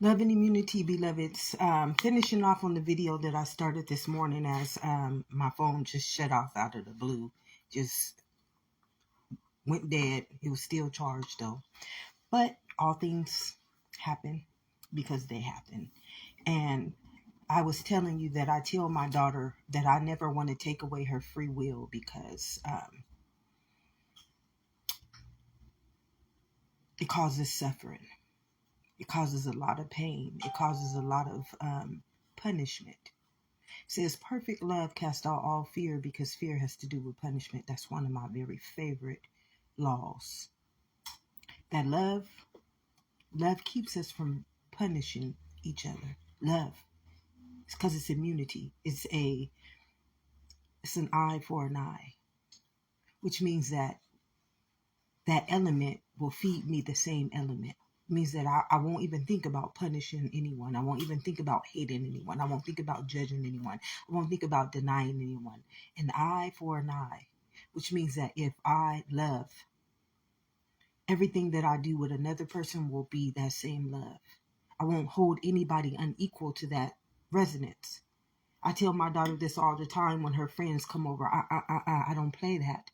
Love and immunity, beloveds. Finishing off on the video that I started this morning as my phone just shut off out of the blue. Just went dead. It was still charged though. But all things happen because they happen. And I was telling you that I tell my daughter that I never want to take away her free will because it causes suffering. It causes a lot of pain. It causes a lot of punishment. It says perfect love casts out all fear because fear has to do with punishment. That's one of my very favorite laws. That love keeps us from punishing each other. Love. It's because it's immunity. It's an eye for an eye, which means that element will feed me the same element. It means that I won't even think about punishing anyone. I won't even think about hating anyone. I won't think about judging anyone. I won't think about denying anyone. An eye for an eye, which means that if I love, everything that I do with another person will be that same love. I won't hold anybody unequal to that resonance. I tell my daughter this all the time when her friends come over. I don't play that.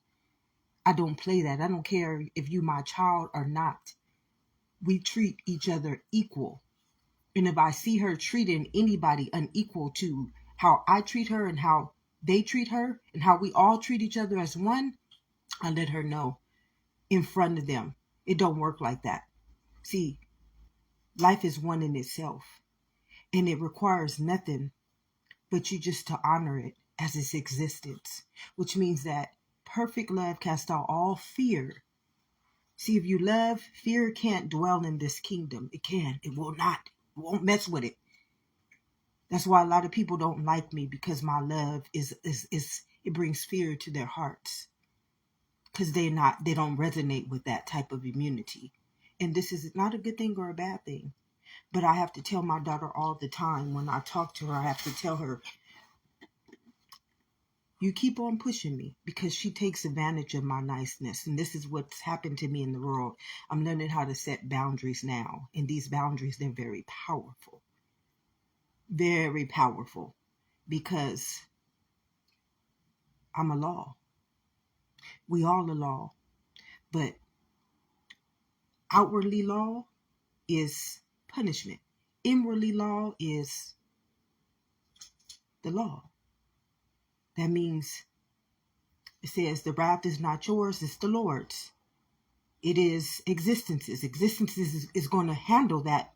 I don't play that. I don't care if you my child or not. We treat each other equal. And if I see her treating anybody unequal to how I treat her and how they treat her and how we all treat each other as one, I let her know in front of them. It don't work like that. See, life is one in itself, and it requires nothing but you just to honor it as its existence, which means that perfect love casts out all fear. See, if you love, fear can't dwell in this kingdom. It can. It will not. It won't mess with it. That's why a lot of people don't like me, because my love is it brings fear to their hearts, because they don't resonate with that type of immunity. And this is not a good thing or a bad thing. But I have to tell my daughter all the time when I talk to her, I have to tell her, you keep on pushing me, because she takes advantage of my niceness. And this is what's happened to me in the world. I'm learning how to set boundaries now. And these boundaries, they're very powerful. Very powerful. Because I'm a law. We all a law. But outwardly law is punishment. Inwardly law is the law. That means it says the wrath is not yours, it's the Lord's. It is existence's. Existence is going to handle that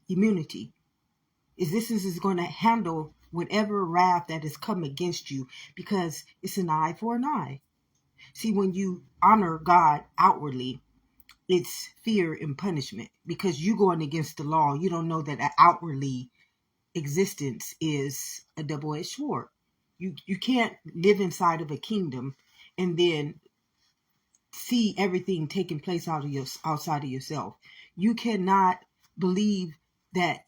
immunity. Existence is going to handle whatever wrath that has come against you, because it's an eye for an eye. See, when you honor God outwardly, it's fear and punishment, because you're going against the law. You don't know that outwardly existence is a double-edged sword. You can't live inside of a kingdom and then see everything taking place outside of yourself. You cannot believe that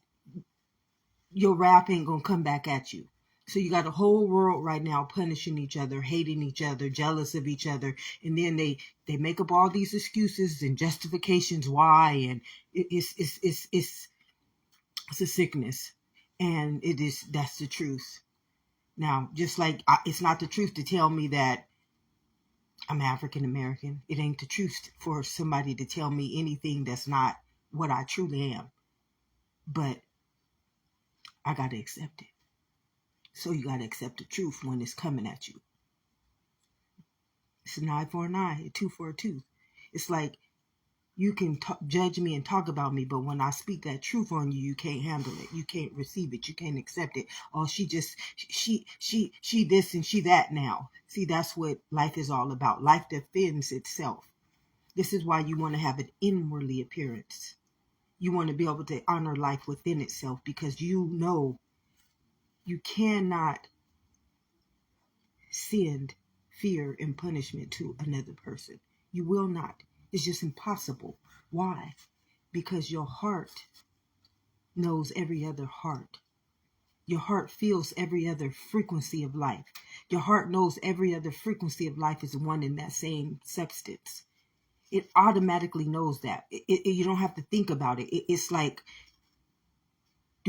your wrath ain't gonna come back at you. So you got a whole world right now punishing each other, hating each other, jealous of each other, and then they make up all these excuses and justifications why, and it's a sickness, and that's the truth. Now, just like it's not the truth to tell me that I'm African American, it ain't the truth for somebody to tell me anything that's not what I truly am. But I got to accept it. So you got to accept the truth when it's coming at you. It's an eye for an eye, a tooth for a tooth. It's like you can judge me and talk about me, but when I speak that truth on you, you can't handle it. You can't receive it. You can't accept it. Oh, she this and she that now. See, that's what life is all about. Life defends itself. This is why you want to have an inwardly appearance. You want to be able to honor life within itself, because you know you cannot send fear and punishment to another person. You will not. It's just impossible. Why? Because your heart knows every other heart. Your heart feels every other frequency of life. Your heart knows every other frequency of life is one in that same substance. It automatically knows that. You don't have to think about it. It's like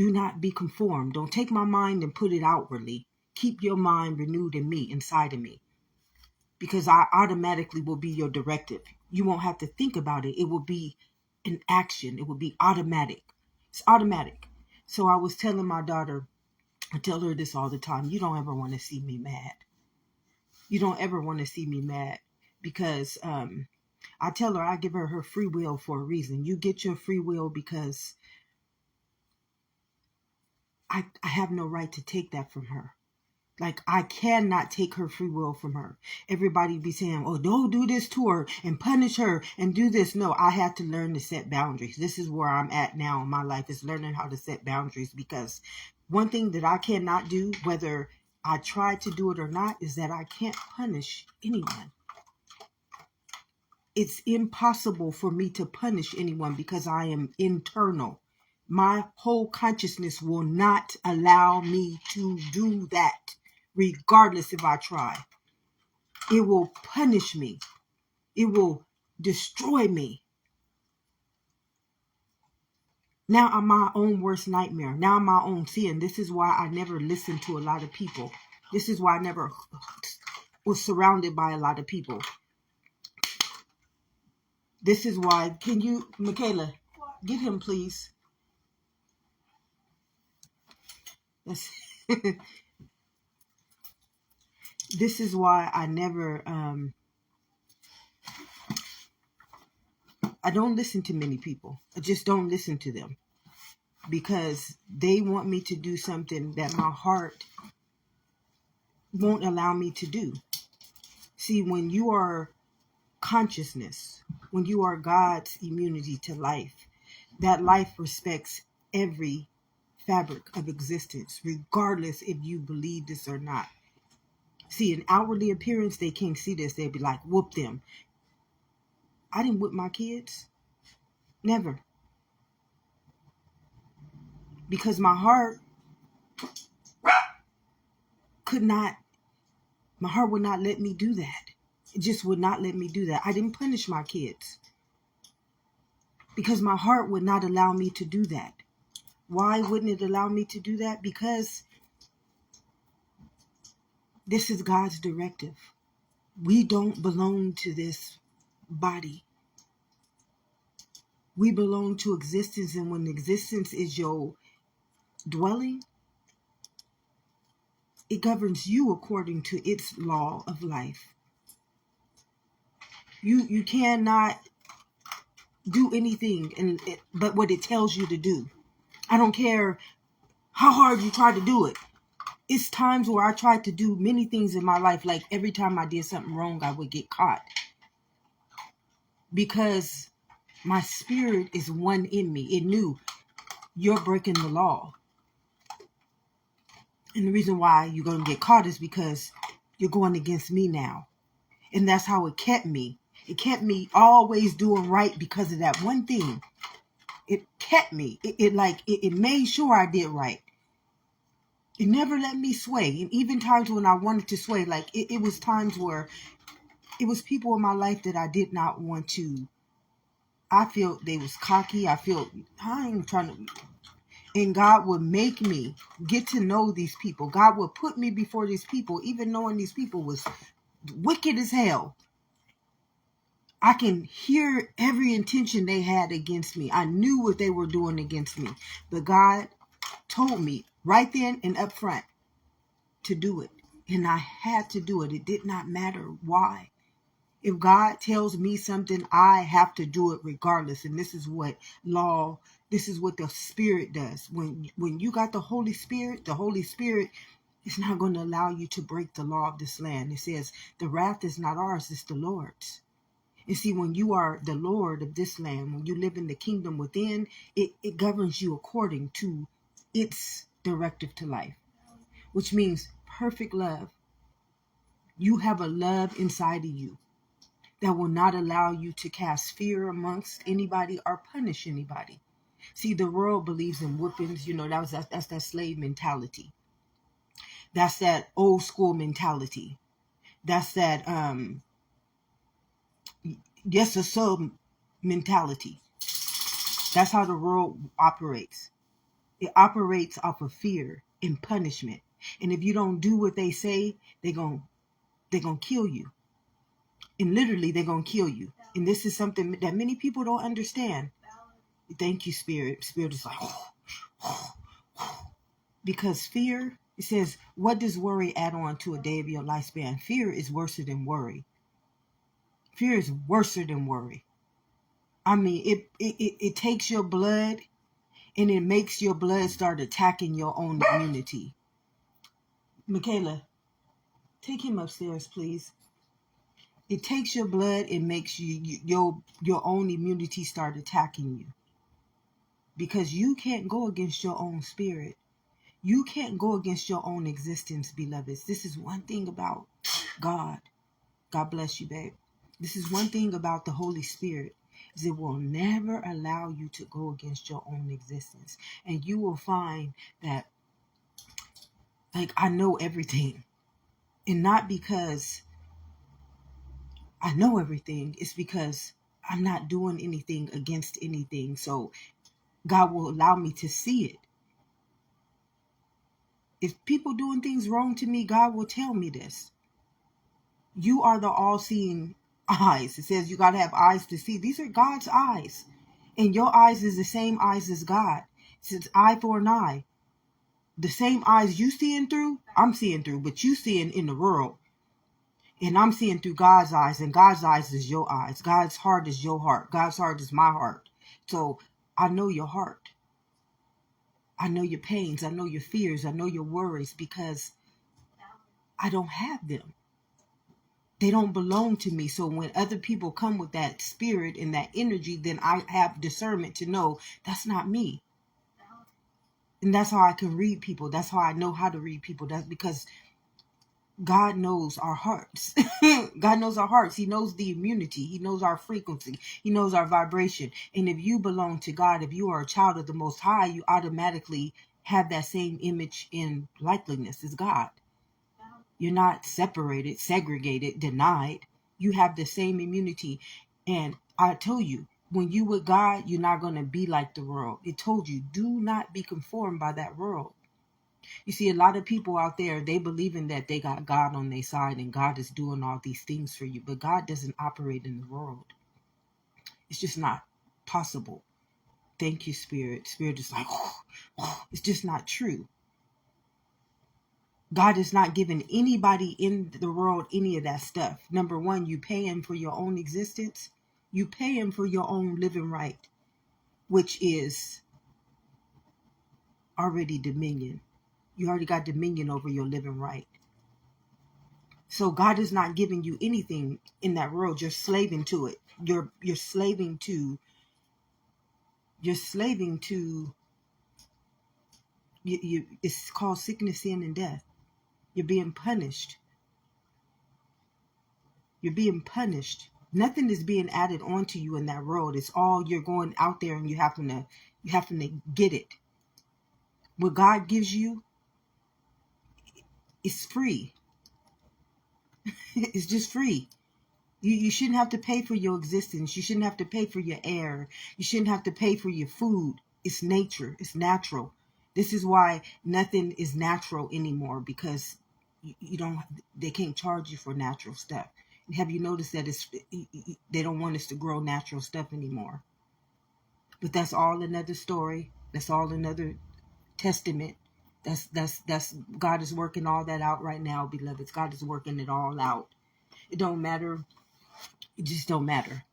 Do not be conformed. Don't take my mind and put it outwardly. Keep your mind renewed in me, inside of me. Because I automatically will be your directive. You won't have to think about it. It will be an action. It will be automatic. It's automatic. So I was telling my daughter, I tell her this all the time. You don't ever want to see me mad. You don't ever want to see me mad. Because I tell her I give her free will for a reason. You get your free will because I have no right to take that from her. Like, I cannot take her free will from her. Everybody be saying, oh, don't do this to her and punish her and do this. No, I had to learn to set boundaries. This is where I'm at now in my life, is learning how to set boundaries. Because one thing that I cannot do, whether I try to do it or not, is that I can't punish anyone. It's impossible for me to punish anyone because I am internal. My whole consciousness will not allow me to do that, regardless if I try. It will punish me. It will destroy me. Now I'm my own worst nightmare. Now I'm my own sin. This is why I never listened to a lot of people. This is why I never was surrounded by a lot of people. This is why, can you, Michaela, get him, please. This is why I never, I don't listen to many people. I just don't listen to them. Because they want me to do something that my heart won't allow me to do. See, when you are consciousness, when you are God's immunity to life, that life respects every fabric of existence, regardless if you believe this or not. See, in outwardly appearance, they can't see this. They'd be like, whoop them. I didn't whip my kids. Never. Because my heart would not let me do that. It just would not let me do that. I didn't punish my kids because my heart would not allow me to do that. Why wouldn't it allow me to do that? Because this is God's directive. We don't belong to this body. We belong to existence, and when existence is your dwelling, it governs you according to its law of life. You cannot do anything but what it tells you to do. I don't care how hard you try to do it. It's times where I tried to do many things in my life, like every time I did something wrong, I would get caught. Because my spirit is one in me. It knew you're breaking the law. And the reason why you're going to get caught is because you're going against me now. And that's how it kept me. It kept me always doing right because of that one thing. It kept me. It made sure I did right. It never let me sway. And even times when I wanted to sway, it was times where it was people in my life that I did not want to. I felt they was cocky. I ain't trying to. And God would make me get to know these people. God would put me before these people, even knowing these people was wicked as hell. I can hear every intention they had against me. I knew what they were doing against me. But God told me right then and up front to do it. And I had to do it. It did not matter why. If God tells me something, I have to do it regardless. And this is what the Spirit does. When you got the Holy Spirit is not going to allow you to break the law of this land. It says the wrath is not ours, it's the Lord's. And see, when you are the Lord of this land, when you live in the kingdom within, it governs you according to its directive to life, which means perfect love. You have a love inside of you that will not allow you to cast fear amongst anybody or punish anybody. See, the world believes in whippings. That's that slave mentality. That's that old school mentality. That's that yes or so mentality. That's how the world operates. It operates off of fear and punishment. And if you don't do what they say, they're going to kill you. And literally, they're going to kill you. And this is something that many people don't understand. Thank you, Spirit. Spirit is like, because fear, it says, what does worry add on to a day of your lifespan? Fear is worse than worry. Fear is worse than worry. I mean, it takes your blood and it makes your blood start attacking your own immunity. Michaela, take him upstairs, please. It takes your blood and makes your own immunity start attacking you. Because you can't go against your own spirit. You can't go against your own existence, beloveds. This is one thing about God. God bless you, babe. This is one thing about the Holy Spirit, is it will never allow you to go against your own existence. And you will find that, like, I know everything. And not because I know everything. It's because I'm not doing anything against anything. So God will allow me to see it. If people doing things wrong to me, God will tell me this. You are the all-seeing eyes. It says you got to have eyes to see. These are God's eyes. And your eyes is the same eyes as God. It says eye for an eye. The same eyes you seeing through, I'm seeing through. But you seeing in the world. And I'm seeing through God's eyes. And God's eyes is your eyes. God's heart is your heart. God's heart is my heart. So I know your heart. I know your pains. I know your fears. I know your worries. Because I don't have them. They don't belong to me. So when other people come with that spirit and that energy, then I have discernment to know that's not me. And that's how I can read people. That's how I know how to read people. That's because God knows our hearts. God knows our hearts. He knows the immunity. He knows our frequency. He knows our vibration. And if you belong to God, if you are a child of the Most High, you automatically have that same image and likeness as God. You're not separated, segregated, denied. You have the same immunity. And I told you, when you with God, you're not going to be like the world. It told you, do not be conformed by that world. You see, a lot of people out there, they believing that they got God on their side and God is doing all these things for you. But God doesn't operate in the world. It's just not possible. Thank you, Spirit. Spirit is like, it's just not true. God is not giving anybody in the world any of that stuff. Number one, you pay him for your own existence. You pay him for your own living right, which is already dominion. You already got dominion over your living right. So God is not giving you anything in that world. You're slaving to it. You're slaving to it's called sickness, sin, and death. You're being punished. You're being punished. Nothing is being added onto you in that world. It's all you're going out there and you happen to get it. What God gives you is free. It's just free. You shouldn't have to pay for your existence. You shouldn't have to pay for your air. You shouldn't have to pay for your food. It's nature. It's natural. This is why nothing is natural anymore, because they can't charge you for natural stuff. And have you noticed that they don't want us to grow natural stuff anymore? But that's all another story. That's all another testament. That's God is working all that out right now, beloveds. God is working it all out. It don't matter. It just don't matter.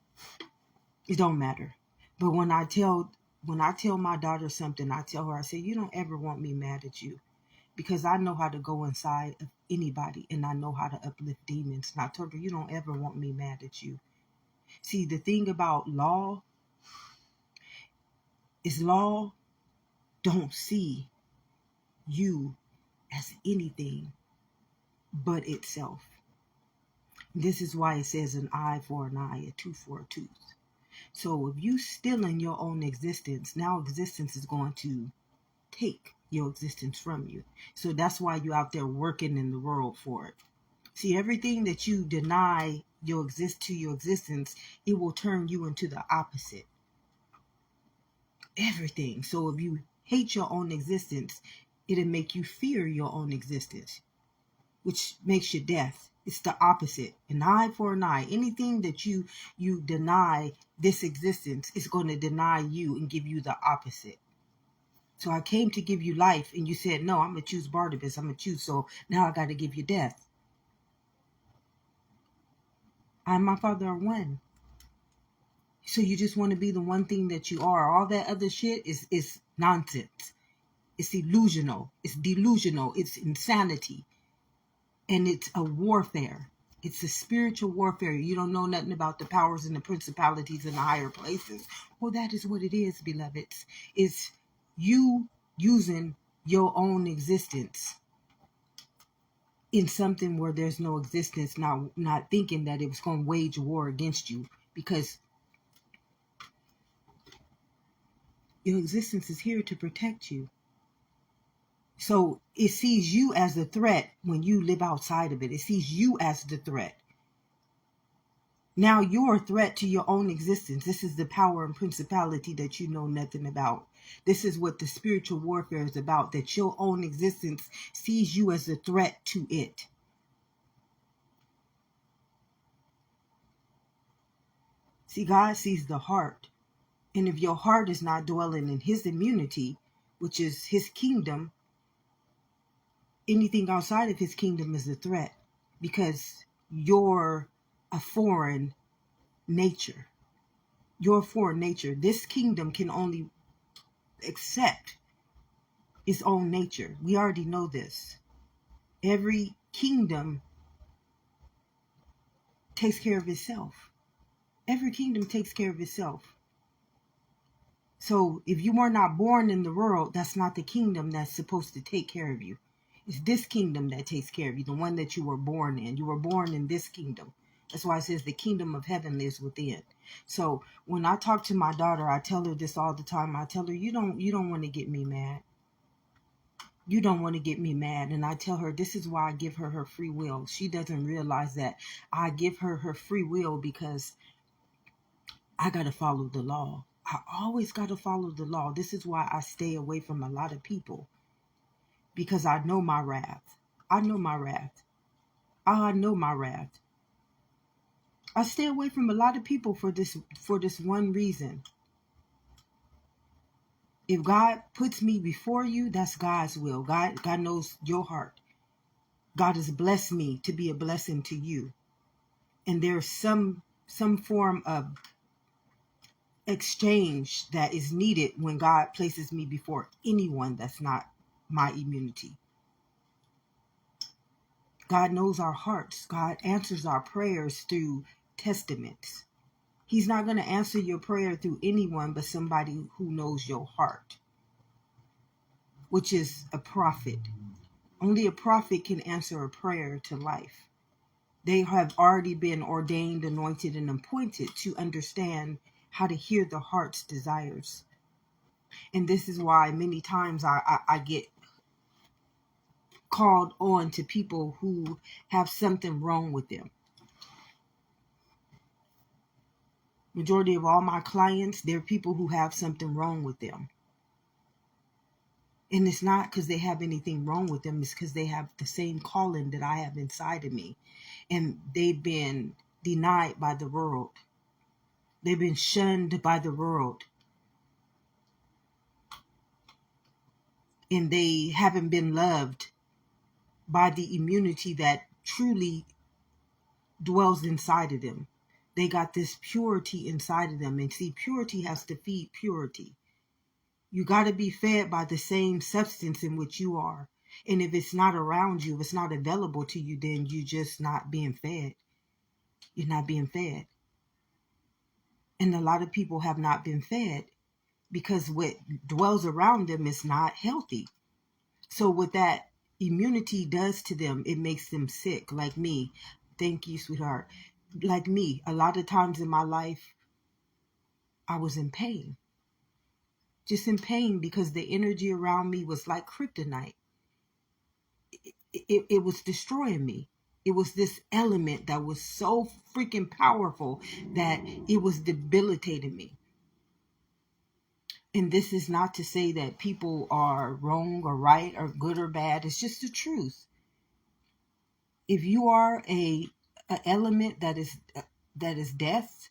It don't matter. But when I tell my daughter something, I tell her, I say, you don't ever want me mad at you, because I know how to go inside of anybody and I know how to uplift demons. And I told her, you don't ever want me mad at you. See, the thing about law is law don't see you as anything but itself. This is why it says an eye for an eye, a tooth for a tooth. So if you still in your own existence, now existence is going to take your existence from you. So that's why you're out there working in the world for it. See, everything that you deny your existence, it will turn you into the opposite. Everything. So if you hate your own existence, it'll make you fear your own existence, which makes you death. It's the opposite. An eye for an eye. Anything that you deny this existence is going to deny you and give you the opposite. So I came to give you life, and you said, no, I'm going to choose Barnabas. I'm going to choose. So now I got to give you death. I and my Father are one. So you just want to be the one thing that you are. All that other shit is nonsense. It's illusional. It's delusional. It's insanity. And it's a warfare. It's a spiritual warfare. You don't know nothing about the powers and the principalities in the higher places. Well, that is what it is, beloveds. It's you using your own existence in something where there's no existence, not thinking that it was going to wage war against you, because your existence is here to protect you. So it sees you as the threat when you live outside of it. It sees you as the threat. Now you're a threat to your own existence. This is the power and principality that you know nothing about. This is what the spiritual warfare is about, that your own existence sees you as a threat to it. See, God sees the heart. And if your heart is not dwelling in his immunity, which is his kingdom, anything outside of his kingdom is a threat, because you're a foreign nature. Your foreign nature. This kingdom can only accept its own nature. We already know this. Every kingdom takes care of itself. Every kingdom takes care of itself. So if you were not born in the world, that's not the kingdom that's supposed to take care of you. It's this kingdom that takes care of you, the one that you were born in. You were born in this kingdom. That's why it says the kingdom of heaven lives within. So when I talk to my daughter, I tell her this all the time. I tell her, you don't want to get me mad. You don't want to get me mad. And I tell her, this is why I give her her free will. She doesn't realize that I give her her free will because I got to follow the law. I always got to follow the law. This is why I stay away from a lot of people, because I know my wrath. I know my wrath. I know my wrath. I stay away from a lot of people for this one reason. If God puts me before you, that's God's will. God knows your heart. God has blessed me to be a blessing to you. And there's some form of exchange that is needed when God places me before anyone that's not my immunity. God knows our hearts. God answers our prayers through testaments. He's not going to answer your prayer through anyone but somebody who knows your heart, which is a prophet. Only a prophet can answer a prayer to life. They have already been ordained, anointed, and appointed to understand how to hear the heart's desires. And this is why many times I get called on to people who have something wrong with them. Majority of all my clients, they're people who have something wrong with them. And it's not because they have anything wrong with them. It's because they have the same calling that I have inside of me. And they've been denied by the world. They've been shunned by the world. And they haven't been loved by the immunity that truly dwells inside of them. They got this purity inside of them. And see, purity has to feed purity. You got to be fed by the same substance in which you are. And if it's not around you, if it's not available to you, then you're just not being fed. You're not being fed. And a lot of people have not been fed because what dwells around them is not healthy. So what that immunity does to them, it makes them sick. Like me. Thank you, sweetheart. Like me, a lot of times in my life, I was in pain. Just in pain because the energy around me was like kryptonite. It was destroying me. It was this element that was so freaking powerful that it was debilitating me. And this is not to say that people are wrong or right or good or bad. It's just the truth. If you are a element that is death,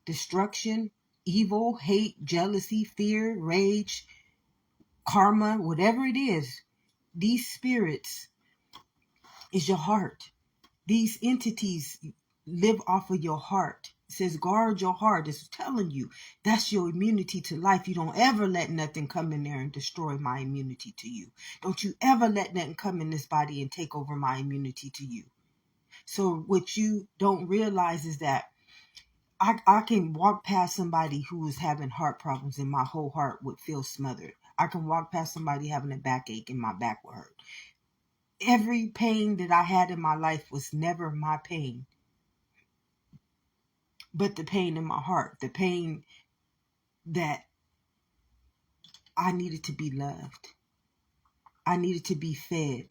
destruction, evil, hate, jealousy, fear, rage, karma, whatever it is, these spirits is your heart. These entities live off of your heart. It says guard your heart. It's telling you that's your immunity to life. You don't ever let nothing come in there and destroy my immunity to you. Don't you ever let nothing come in this body and take over my immunity to you. So what you don't realize is that I can walk past somebody who is having heart problems and my whole heart would feel smothered. I can walk past somebody having a backache and my back would hurt. Every pain that I had in my life was never my pain, but the pain in my heart, the pain that I needed to be loved. I needed to be fed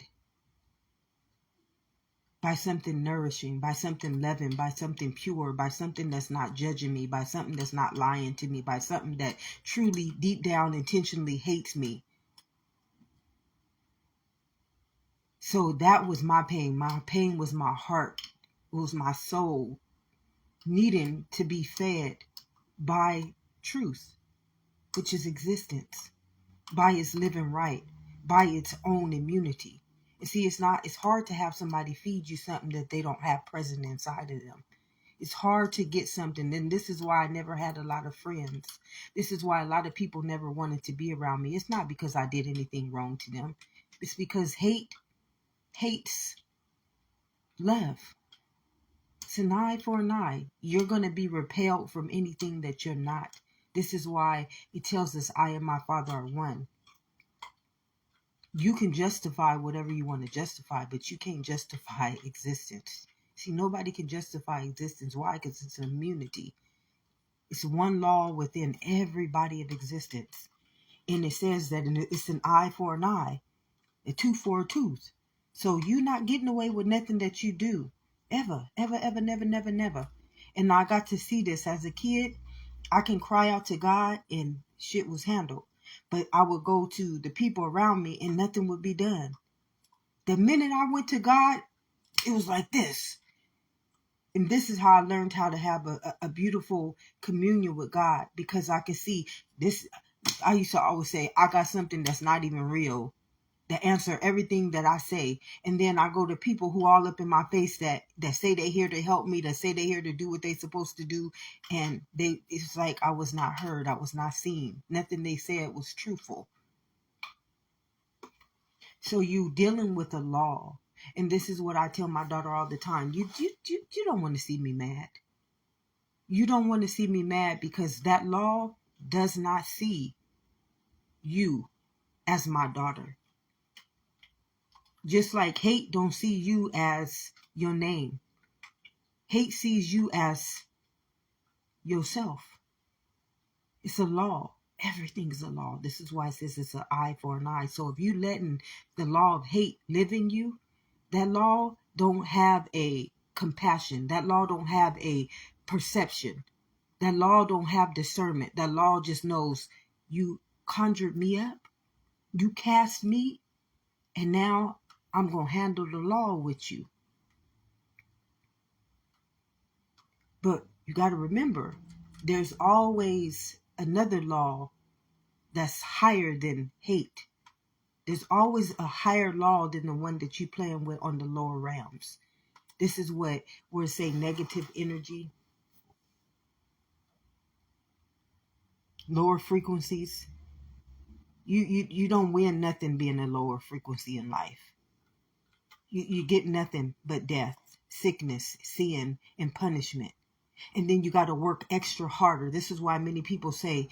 by something nourishing, by something loving, by something pure, by something that's not judging me, by something that's not lying to me, by something that truly deep down intentionally hates me. So that was my pain. My pain was my heart. It was my soul needing to be fed by truth, which is existence, by its living right, by its own immunity. And see, it's hard to have somebody feed you something that they don't have present inside of them. It's hard to get something. And this is why I never had a lot of friends. This is why a lot of people never wanted to be around me. It's not because I did anything wrong to them. It's because hate hates love. It's an eye for an eye. You're going to be repelled from anything that you're not. This is why it tells us I and my Father are one. You can justify whatever you want to justify, but you can't justify existence. See, nobody can justify existence. Why? Because it's an immunity. It's one law within every body of existence. And it says that it's an eye for an eye, a tooth for a tooth. So you're not getting away with nothing that you do. Ever, ever, ever, never, never, never. And I got to see this as a kid. I can cry out to God and shit was handled. But I would go to the people around me and nothing would be done. The minute I went to God, it was like this. And this is how I learned how to have a beautiful communion with God, because I could see this. I used to always say, I got something that's not even real that answer everything that I say. And then I go to people who all up in my face that say they're here to help me, that say they're here to do what they're supposed to do. And it's like I was not heard. I was not seen. Nothing they said was truthful. So you dealing with a law. And this is what I tell my daughter all the time. You don't want to see me mad. You don't want to see me mad because that law does not see you as my daughter. Just like hate don't see you as your name. Hate sees you as yourself. It's a law. Everything is a law. This is why it says it's an eye for an eye. So if you letting the law of hate live in you, that law don't have a compassion. That law don't have a perception. That law don't have discernment. That law just knows you conjured me up. You cast me. And now I'm going to handle the law with you. But you got to remember, there's always another law that's higher than hate. There's always a higher law than the one that you're playing with on the lower realms. This is what we're saying, negative energy, lower frequencies. You don't win nothing being a lower frequency in life. You get nothing but death, sickness, sin, and punishment. And then you got to work extra harder. This is why many people say,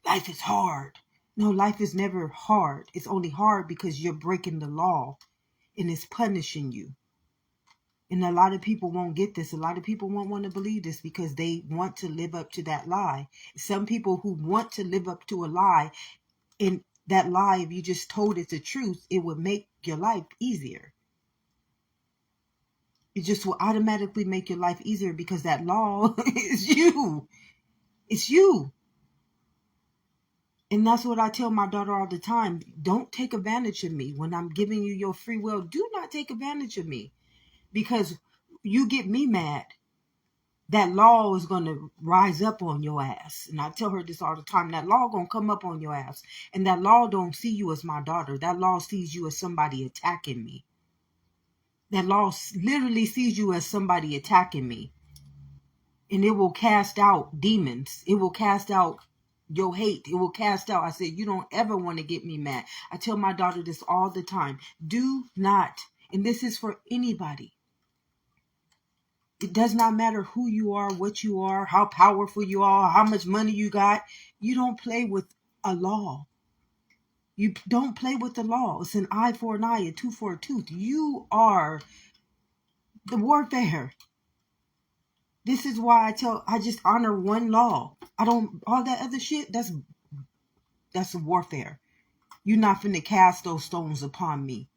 life is hard. No, life is never hard. It's only hard because you're breaking the law and it's punishing you. And a lot of people won't get this. A lot of people won't want to believe this because they want to live up to that lie. Some people who want to live up to a lie, and that lie, if you just told it the truth, it would make your life easier. It just will automatically make your life easier because that law is you. It's you. And that's what I tell my daughter all the time. Don't take advantage of me when I'm giving you your free will. Do not take advantage of me, because you get me mad, that law is going to rise up on your ass. And I tell her this all the time. That law going to come up on your ass. And that law don't see you as my daughter. That law sees you as somebody attacking me. That law literally sees you as somebody attacking me. And it will cast out demons. It will cast out your hate. It will cast out. I said, you don't ever want to get me mad. I tell my daughter this all the time. Do not, and this is for anybody. It does not matter who you are, what you are, how powerful you are, how much money you got. You don't play with a law. You don't play with the law. It's an eye for an eye, a tooth for a tooth. You are the warfare. This is why I just honor one law. I don't, all that other shit, that's a warfare. You're not finna cast those stones upon me.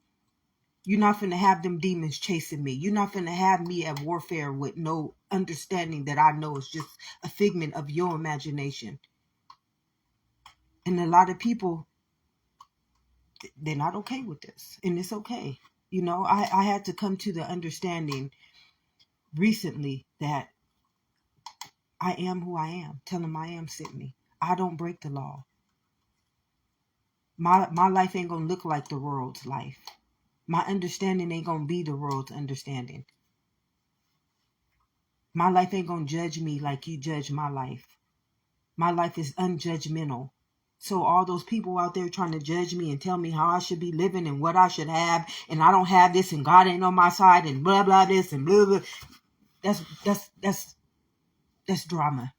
You're not finna have them demons chasing me. You're not finna have me at warfare with no understanding that I know is just a figment of your imagination. And a lot of people, they're not okay with this. And it's okay. You know, I had to come to the understanding recently that I am who I am. Tell them I am Sydney. I don't break the law. My life ain't gonna look like the world's life. My understanding ain't gonna be the world's understanding. My life ain't gonna judge me like you judge my life. My life is unjudgmental. So all those people out there trying to judge me and tell me how I should be living and what I should have, and I don't have this, and God ain't on my side, and blah blah this and blah blah. That's drama.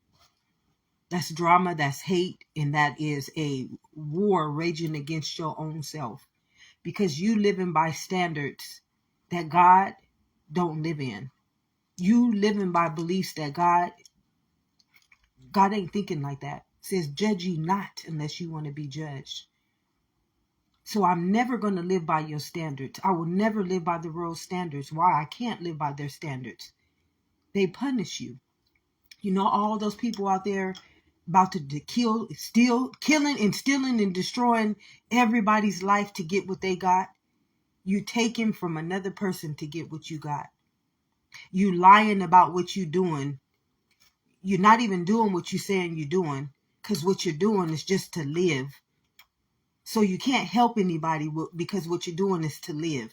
That's drama. That's hate, and that is a war raging against your own self, because you living by standards that God don't live in. You living by beliefs that God ain't thinking like that. It says, judge ye not unless you want to be judged. So I'm never going to live by your standards. I will never live by the world's standards. Why? I can't live by their standards. They punish you. You know, all those people out there about to kill, steal, killing and stealing and destroying everybody's life to get what they got. You taking from another person to get what you got. You lying about what you doing. You're not even doing what you're saying you're doing, because what you're doing is just to live. So you can't help anybody because what you're doing is to live.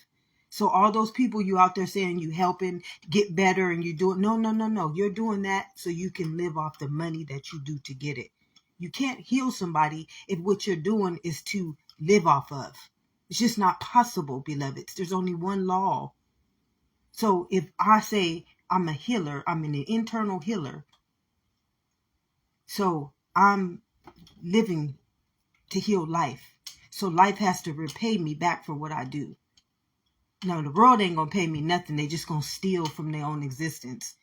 So all those people you out there saying you helping get better and you doing, no. You're doing that so you can live off the money that you do to get it. You can't heal somebody if what you're doing is to live off of. It's just not possible, beloveds. There's only one law. So if I say I'm a healer, I'm an internal healer. So I'm living to heal life. So life has to repay me back for what I do. No, the world ain't going to pay me nothing. They just going to steal from their own existence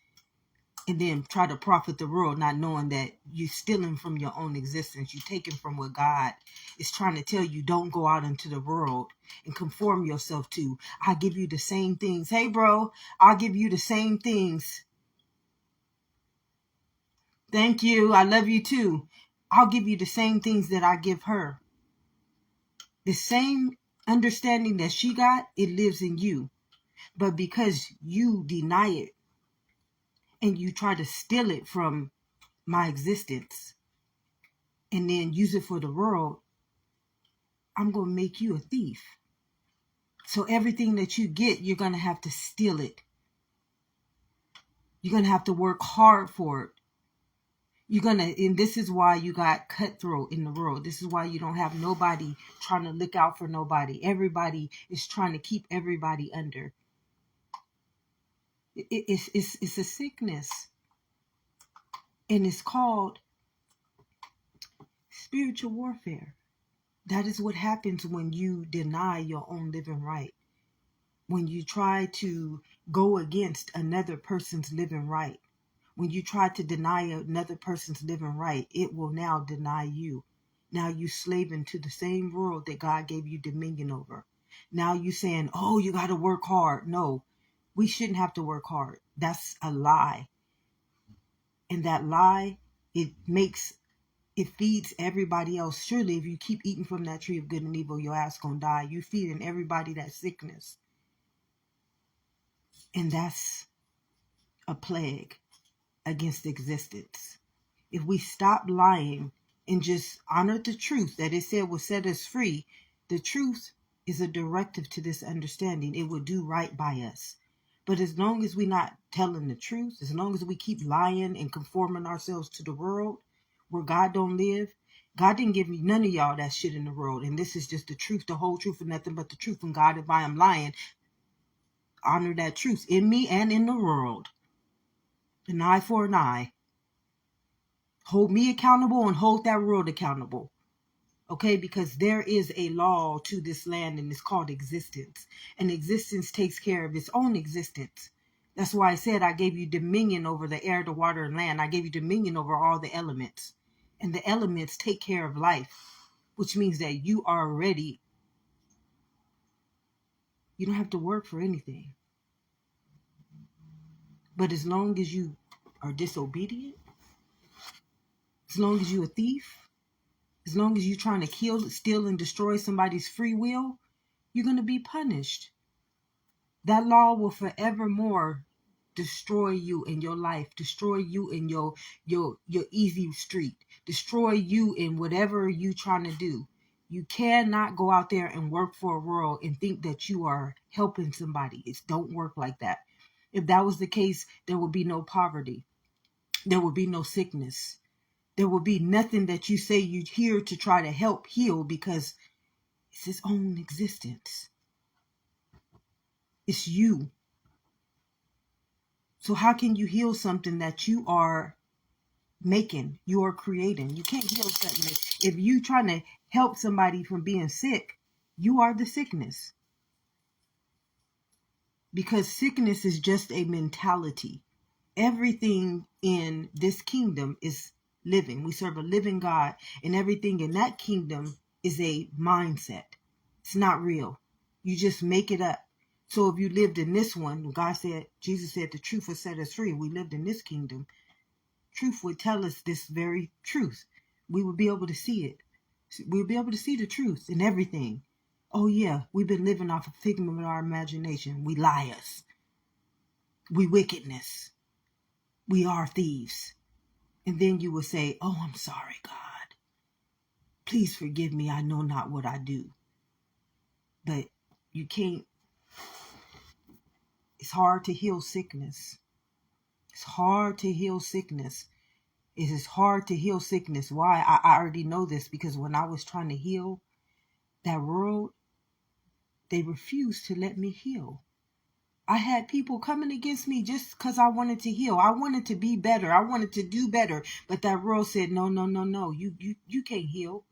and then try to profit the world, not knowing that you're stealing from your own existence. You're taking from what God is trying to tell you. Don't go out into the world and conform yourself to. I give you the same things. Hey, bro, I'll give you the same things. Thank you. I love you too. I'll give you the same things that I give her. The same understanding that she got, it lives in you. But because you deny it and you try to steal it from my existence and then use it for the world, I'm going to make you a thief. So everything that you get, you're going to have to steal it. You're going to have to work hard for it. And this is why you got cutthroat in the world. This is why you don't have nobody trying to look out for nobody. Everybody is trying to keep everybody under. It's a sickness. And it's called spiritual warfare. That is what happens when you deny your own living right. When you try to go against another person's living right. When you try to deny another person's living right, it will now deny you. Now you slaving to the same world that God gave you dominion over. Now you saying, oh, you got to work hard. No, we shouldn't have to work hard. That's a lie. And that lie, it makes it feeds everybody else. Surely if you keep eating from that tree of good and evil, your ass gonna die. You feeding everybody that sickness. And that's a plague against existence. If we stop lying and just honor the truth that it said will set us free, the truth is a directive to this understanding. It will do right by us. But as long as we're not telling the truth, as long as we keep lying and conforming ourselves to the world where God don't live, God didn't give me none of y'all that shit in the world. And this is just the truth, the whole truth, and nothing but the truth. And God, if I am lying, honor that truth in me and in the world. An eye for an eye. Hold me accountable and hold that world accountable. Okay, because there is a law to this land and it's called existence. And existence takes care of its own existence. That's why I said I gave you dominion over the air, the water, and land. I gave you dominion over all the elements. And the elements take care of life, which means that you are ready. You don't have to work for anything. But as long as you are disobedient, as long as you're a thief, as long as you're trying to kill, steal, and destroy somebody's free will, you're going to be punished. That law will forevermore destroy you in your life, destroy you in your easy street, destroy you in whatever you're trying to do. You cannot go out there and work for a world and think that you are helping somebody. It don't work like that. If that was the case, there would be no poverty. There would be no sickness. There will be nothing that you say you're here to try to help heal, because it's its own existence. It's you. So how can you heal something that you are making, you are creating? You can't heal something. If you trying to help somebody from being sick, you are the sickness. Because sickness is just a mentality. Everything in this kingdom is living. We serve a living God, and everything in that kingdom is a mindset. It's not real. You just make it up. So if you lived in this one, Jesus said the truth will set us free. We lived in this kingdom. Truth would tell us this very truth. We would be able to see it. We'll be able to see the truth in everything. Oh yeah, we've been living off a figment of our imagination. We liars. We wickedness. We are thieves. And then you will say, oh, I'm sorry, God. Please forgive me. I know not what I do. But you can't. It's hard to heal sickness. It's hard to heal sickness. It is hard to heal sickness. Why? I already know this, because when I was trying to heal that world, they refused to let me heal. I had people coming against me just because I wanted to heal. I wanted to be better. I wanted to do better. But that world said, no. You can't heal.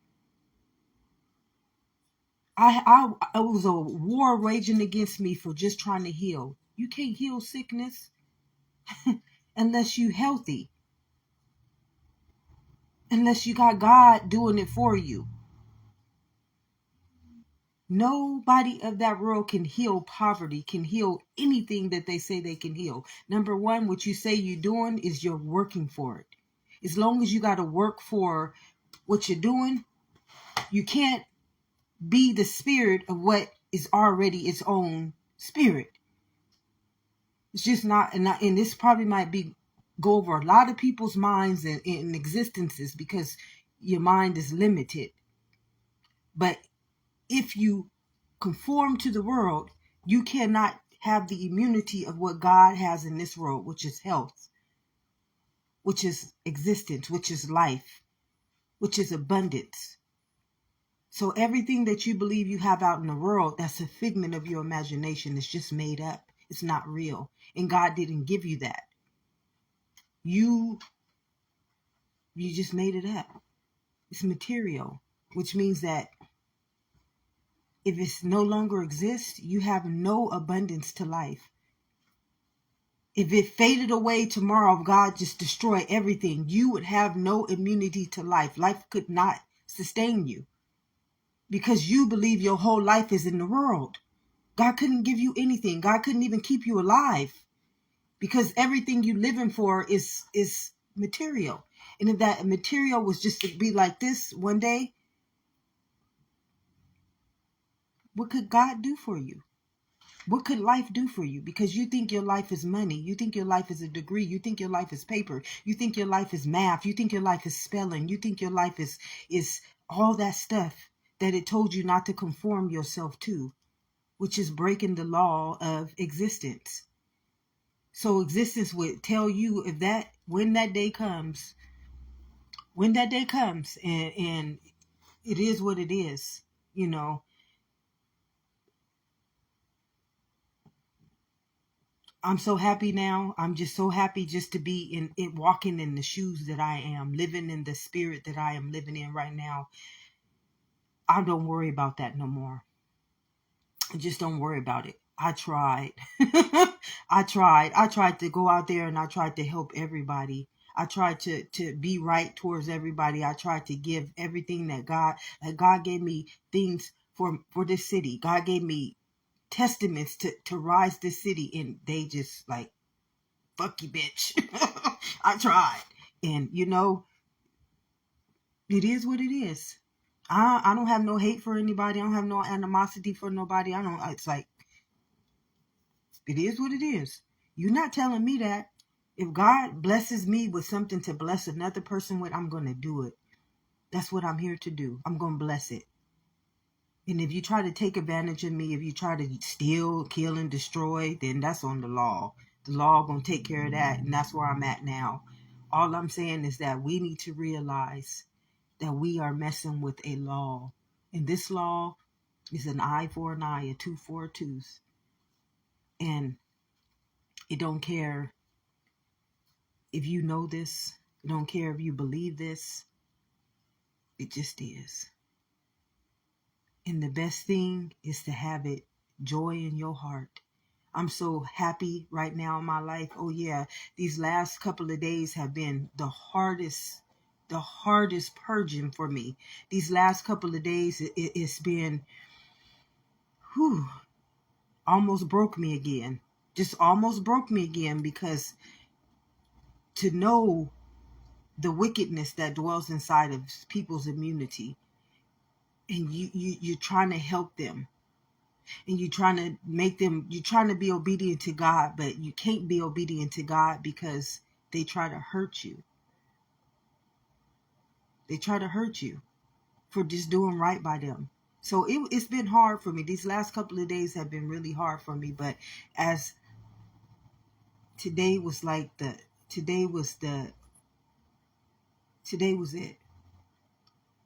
I was a war raging against me for just trying to heal. You can't heal sickness unless you're healthy. Unless you got God doing it for you. Nobody of that world can heal poverty, can heal anything that they say they can heal. Number one, what you say you're doing is you're working for it. As long as you got to work for what you're doing, you can't be the spirit of what is already its own spirit. It's just not, and this probably might go over a lot of people's minds and existences, because your mind is limited. But if you conform to the world, you cannot have the immunity of what God has in this world, which is health, which is existence, which is life, which is abundance. So everything that you believe you have out in the world, that's a figment of your imagination. It's just made up. It's not real. And God didn't give you that. You just made it up. It's material, which means that if it no longer exists, you have no abundance to life. If it faded away tomorrow, if God just destroyed everything, you would have no immunity to life. Life could not sustain you, because you believe your whole life is in the world. God couldn't give you anything. God couldn't even keep you alive, because everything you're living for is material. And if that material was just to be like this one day, what could God do for you? What could life do for you? Because you think your life is money. You think your life is a degree. You think your life is paper. You think your life is math. You think your life is spelling. You think your life is all that stuff that it told you not to conform yourself to, which is breaking the law of existence. So existence would tell you if that when that day comes, and it is what it is, you know. I'm so happy now. I'm just so happy just to be in walking in the shoes that I am, living in the spirit that I am living in right now. I don't worry about that no more. Just don't worry about it. I tried. I tried to go out there and I tried to help everybody. I tried to be right towards everybody. I tried to give everything that God gave me things for this city. God gave me testaments to rise this city, and they just like, fuck you, bitch. I tried. And you know, it is what it is. I don't have no hate for anybody. I don't have no animosity for nobody. It's like, it is what it is. You're not telling me that. If God blesses me with something to bless another person with, I'm going to do it. That's what I'm here to do. I'm going to bless it. And if you try to take advantage of me, if you try to steal, kill, and destroy, then that's on the law. The law going to take care of that. And that's where I'm at now. All I'm saying is that we need to realize that we are messing with a law. And this law is an eye for an eye, a tooth for a tooth. And it don't care if you know this. It don't care if you believe this. It just is. And the best thing is to have it joy in your heart. I'm so happy right now in my life. Oh yeah, these last couple of days have been the hardest purging for me. These last couple of days, it's been, whew, almost broke me again. Just almost broke me again, because to know the wickedness that dwells inside of people's immunity, and you're trying to help them, and you're trying to make them, you're trying to be obedient to God, but you can't be obedient to God because they try to hurt you. They try to hurt you for just doing right by them. So it's been hard for me. These last couple of days have been really hard for me. But as today was like today was it.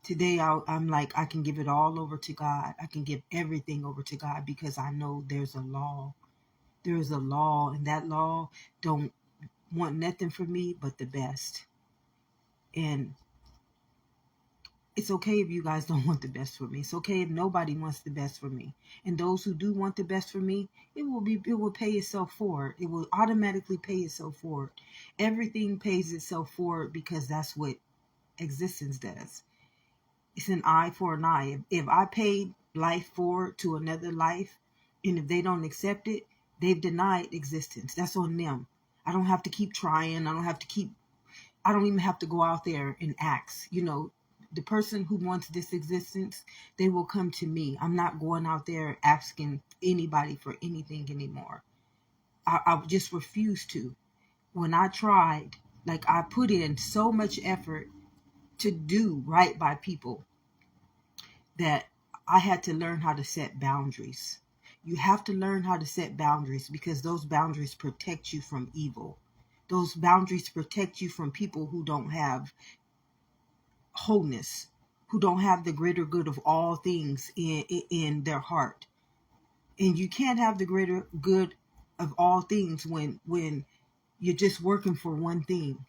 Today I'm like, I can give it all over to God. I can give everything over to God, because I know there's a law. There is a law, and that law don't want nothing for me but the best. And it's okay if you guys don't want the best for me. It's okay if nobody wants the best for me. And those who do want the best for me, it will pay itself forward. It will automatically pay itself forward. Everything pays itself forward, because that's what existence does. It's an eye for an eye. If I paid life forward to another life, and if they don't accept it, they've denied existence. That's on them. I don't have to keep trying. I don't even have to go out there and ask. You know, the person who wants this existence, they will come to me. I'm not going out there asking anybody for anything anymore. I just refuse to. When I tried, like, I put in so much effort to do right by people, that I had to learn how to set boundaries. You have to learn how to set boundaries, because those boundaries protect you from evil. Those boundaries protect you from people who don't have wholeness, who don't have the greater good of all things in their heart. And you can't have the greater good of all things when you're just working for one thing.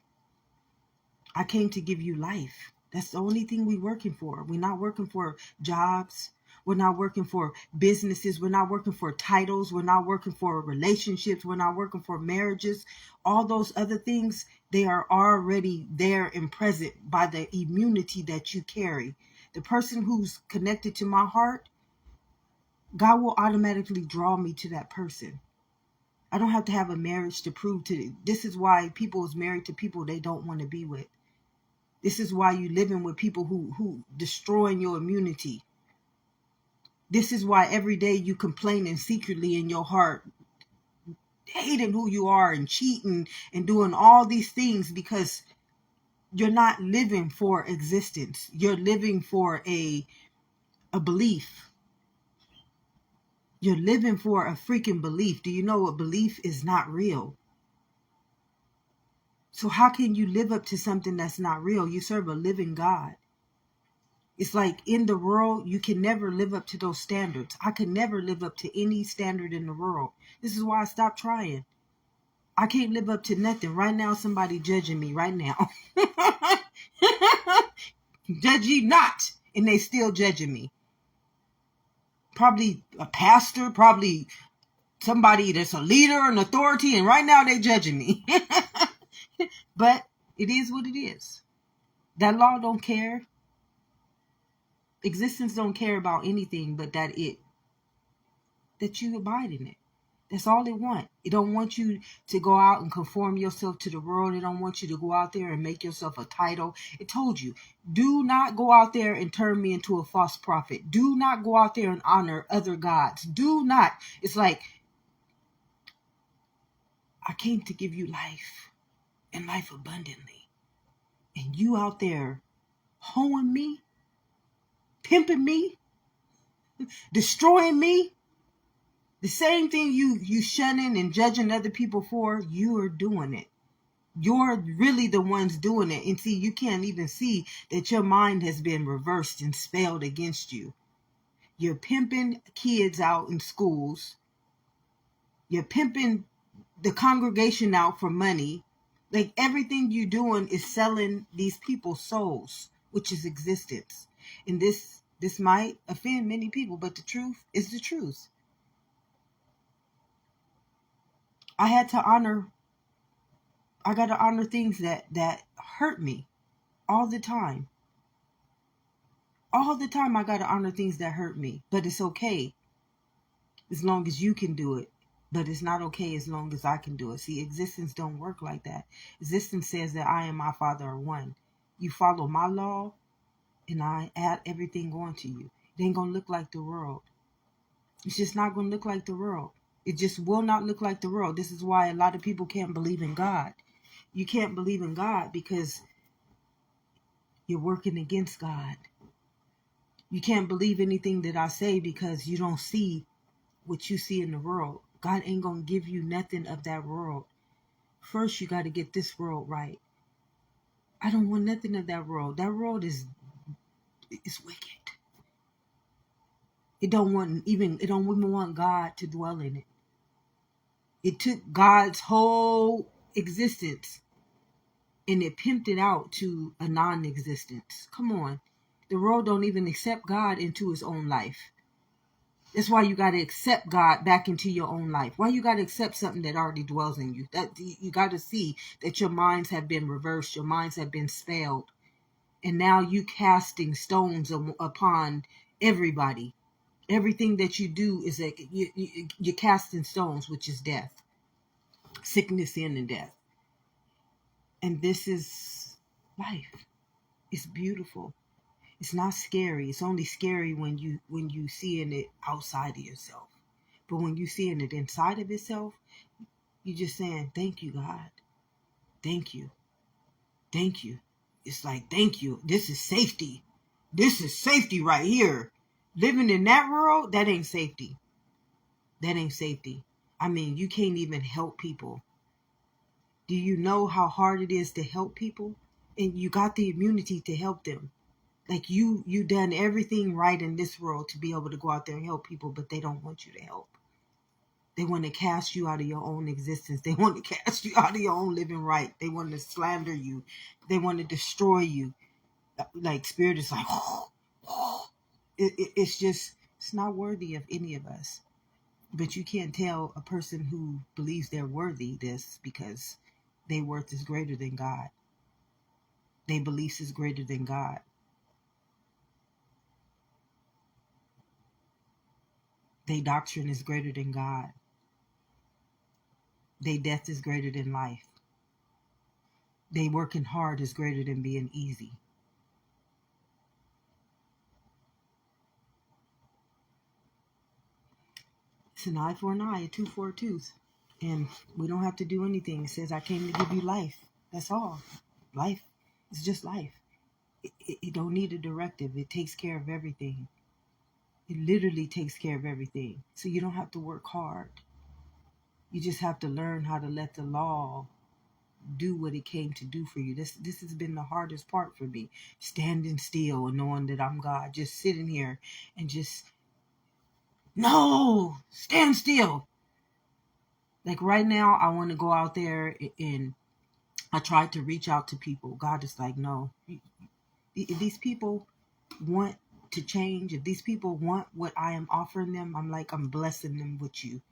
I came to give you life. That's the only thing we're working for. We're not working for jobs. We're not working for businesses. We're not working for titles. We're not working for relationships. We're not working for marriages. All those other things, they are already there and present by the immunity that you carry. The person who's connected to my heart, God will automatically draw me to that person. I don't have to have a marriage to prove to it. This is why people is married to people they don't want to be with. This is why you living with people who destroying your immunity. This is why every day you complaining secretly in your heart, hating who you are and cheating and doing all these things, because you're not living for existence. You're living for a belief. You're living for a freaking belief. Do you know a belief is not real? So how can you live up to something that's not real? You serve a living God. It's like in the world, you can never live up to those standards. I could never live up to any standard in the world. This is why I stopped trying. I can't live up to nothing. Right now, somebody judging me right now. Judge ye not. And they still judging me. Probably a pastor, probably somebody that's a leader, an authority, and right now they judging me. But it is what it is. That law don't care. Existence don't care about anything but that you abide in it. That's all it want. It don't want you to go out and conform yourself to the world. It don't want you to go out there and make yourself a title. It told you, do not go out there and turn me into a false prophet. Do not go out there and honor other gods. Do not. It's like, I came to give you life and life abundantly. And you out there hoeing me, pimping me, destroying me. The same thing you shunning and judging other people for, you are doing it. You're really the ones doing it. And see, you can't even see that your mind has been reversed and spelled against you. You're pimping kids out in schools. You're pimping the congregation out for money. Like everything you're doing is selling these people's souls, which is existence. And this might offend many people, but the truth is the truth. I got to honor things that hurt me all the time. All the time I got to honor things that hurt me. But it's okay as long as you can do it. But it's not okay as long as I can do it. See, existence don't work like that. Existence says that I and my Father are one. You follow my law and I add everything on to you. It ain't going to look like the world. It's just not going to look like the world. It just will not look like the world. This is why a lot of people can't believe in God. You can't believe in God because you're working against God. You can't believe anything that I say because you don't see what you see in the world. God ain't going to give you nothing of that world. First, you got to get this world right. I don't want nothing of that world. That world is wicked. It don't even want God to dwell in it. It took God's whole existence and it pimped it out to a non-existence. Come on. The world don't even accept God into his own life. That's why you got to accept God back into your own life. Why you got to accept something that already dwells in you? That you got to see that your minds have been reversed. Your minds have been spelled. And now you casting stones upon everybody. Everything that you do is that you're casting stones, which is death. Sickness, sin, and death. And this is life. It's beautiful. It's not scary. It's only scary when you seeing it outside of yourself. But when you seeing it inside of yourself, you're just saying, thank you, God. Thank you. Thank you. It's like, thank you. This is safety. This is safety right here. Living in that world, that ain't safety. That ain't safety. I mean, you can't even help people. Do you know how hard it is to help people? And you got the immunity to help them. Like you done everything right in this world to be able to go out there and help people, but they don't want you to help. They want to cast you out of your own existence. They want to cast you out of your own living right. They want to slander you. They want to destroy you. Like spirit is like, it's not worthy of any of us. But you can't tell a person who believes they're worthy this because their worth is greater than God. Their beliefs is greater than God. Their doctrine is greater than God. Their death is greater than life. They working hard is greater than being easy. It's an eye for an eye, a tooth for a tooth. And we don't have to do anything. It says, I came to give you life. That's all. Life is just life. It don't need a directive. It takes care of everything. It literally takes care of everything. So you don't have to work hard. You just have to learn how to let the law do what it came to do for you. This has been the hardest part for me. Standing still and knowing that I'm God. Just sitting here and just, no, stand still. Like right now, I want to go out there and I tried to reach out to people. God is like, no. If these people want to change, if these people want what I am offering them, I'm blessing them with you.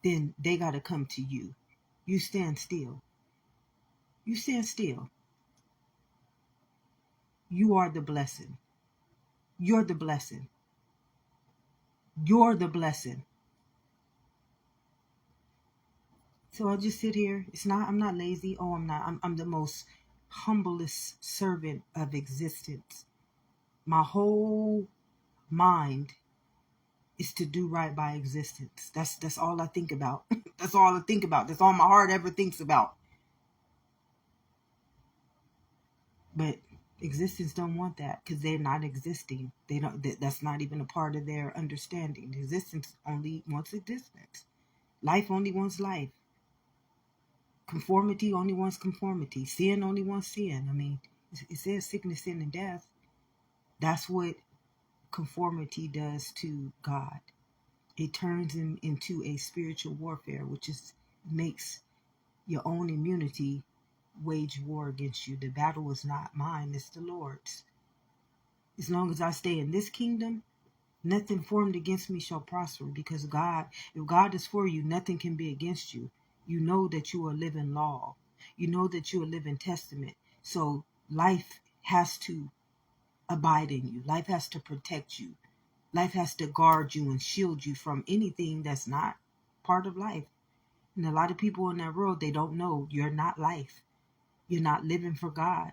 Then they got to come to you. You stand still. You stand still. You are the blessing. You're the blessing. You're the blessing. So I just sit here. I'm not lazy. Oh, I'm not. I'm the most humblest servant of existence. My whole mind is to do right by existence. That's all I think about. That's all I think about. That's all my heart ever thinks about. But existence don't want that because they're not existing. They don't. That's not even a part of their understanding. Existence only wants existence. Life only wants life. Conformity only wants conformity. Sin only wants sin. I mean, it says sickness, sin, and death. That's what conformity does to God. It turns him into a spiritual warfare, which makes your own immunity wage war against you. The battle is not mine, it's the Lord's. As long as I stay in this kingdom, nothing formed against me shall prosper, because if God is for you, nothing can be against you. You know that you are living law. You know that you are living testament. So life has to abide in you. Life has to protect you. Life has to guard you and shield you from anything that's not part of life. And a lot of people in that world, they don't know you're not life. You're not living for God.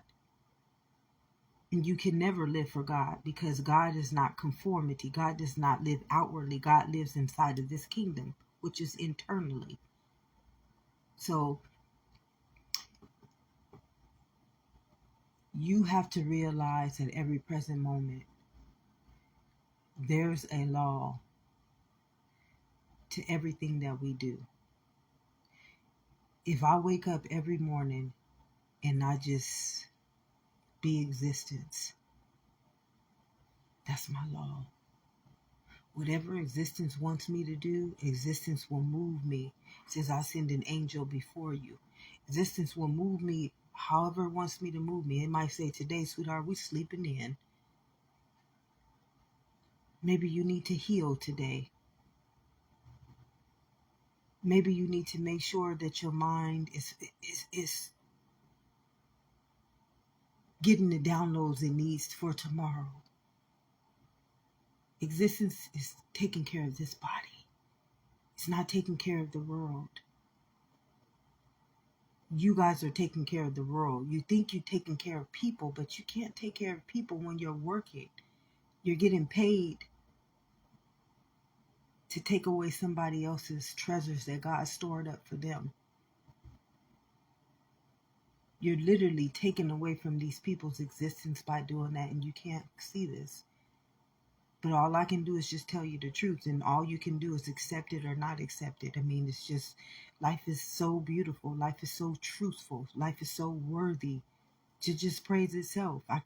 And you can never live for God because God is not conformity. God does not live outwardly. God lives inside of this kingdom, which is internally. So you have to realize at every present moment, there's a law to everything that we do. If I wake up every morning and I just be existence, that's my law. Whatever existence wants me to do, existence will move me. It says, I send an angel before you. Existence will move me however it wants me to move me. It might say, today, sweetheart, we sleeping in. Maybe you need to heal today. Maybe you need to make sure that your mind is getting the downloads it needs for tomorrow. Existence is taking care of this body. It's not taking care of the world. You guys are taking care of the world. You think you're taking care of people, but you can't take care of people when you're working. You're getting paid to take away somebody else's treasures that God stored up for them. You're literally taking away from these people's existence by doing that, and you can't see this. But all I can do is just tell you the truth, and all you can do is accept it or not accept it. I mean, it's just, life is so beautiful. Life is so truthful. Life is so worthy to just praise itself. I